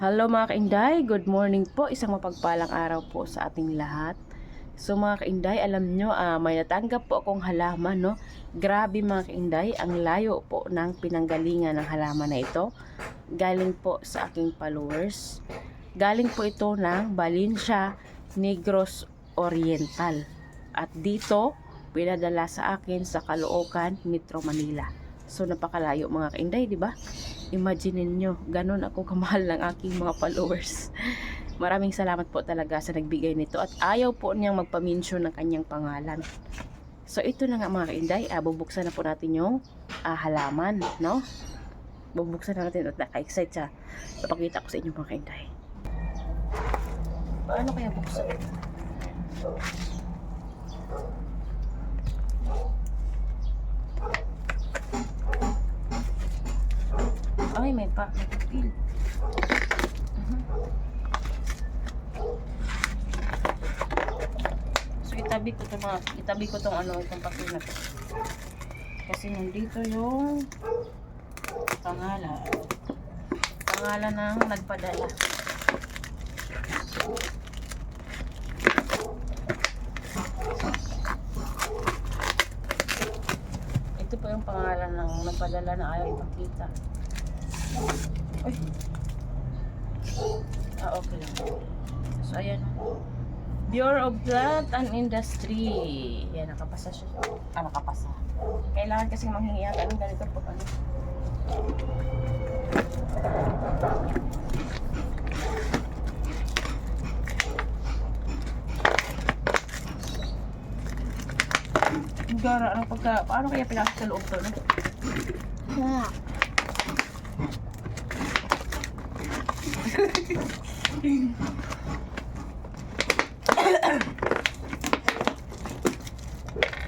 Hello mga kainday, good morning po. Isang mapagpalang araw po sa ating lahat. So mga kainday, alam nyo, may natanggap po akong halaman, no? Grabe mga kainday, ang layo po ng pinanggalingan ng halaman na ito. Galing po sa aking followers. Galing po ito ng Valencia, Negros Oriental. At dito, pinadala sa akin sa Caloocan, Metro Manila. So napakalayo mga kainday, di ba? Imagine niyo, ganun ako kamahal ng aking mga followers. Maraming salamat po talaga sa nagbigay nito at ayaw po niyang magpa-mention ng kanyang pangalan. So ito na nga mga kainday, bubuksan na po natin yung halaman, no? Bubuksan na natin at naka-excite siya. Papakita ko sa inyo mga kainday. Paano kaya buksan? Ay, may papel. So itabi ko tong itong papel na to. Kasi nandito yung pangalan. Pangalan ng nagpadala. Ito po yung pangalan ng nagpadala na ayaw ipakita. Uy. Okay lang. So, ayan. Bureau of Plant and Industry. Yan, nakapasa siya. Nakapasa. Kailangan kasing manghingi yata ng ganito po. Gara, paano kaya pinasok sa loob to, no? Yeah.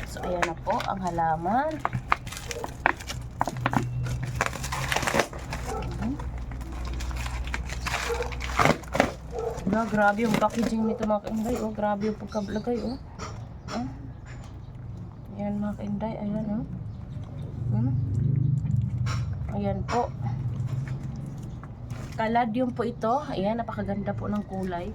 So ayan na po ang halaman. Grabe yung packaging nito mga kainday. Oh, grabe yung pagkablagay. Oh. Ayan mga kainday. Ayan oh. Ayan po. Caladium po ito. Ayan, napakaganda po ng kulay.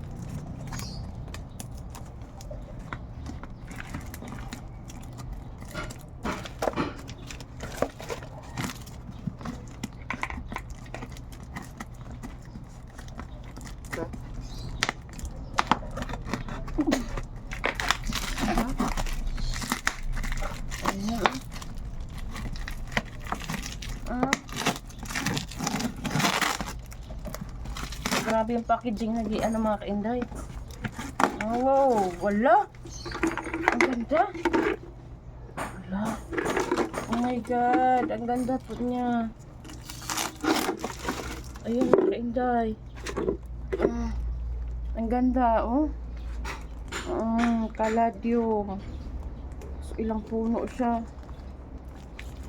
Grabe yung packaging na mga kainday. Oh, wow, wala. Ang ganda. Wala. Oh my god, ang ganda po niya. Ayun mga kainday. Ang ganda, oh. Caladium. So, ilang puno siya.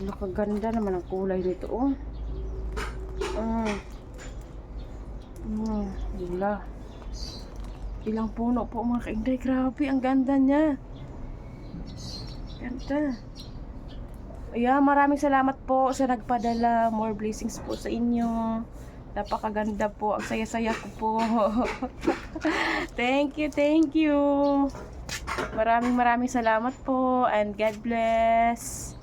Nakaganda naman ang kulay nito, oh. Gila. Ilang puno po mga kainday. Grabe, ang ganda niya. Ganda. Ayan, maraming salamat po sa nagpadala. More blessings po sa inyo. Napakaganda po. Ang saya-saya ko po. Thank you, thank you. Maraming salamat po. And God bless.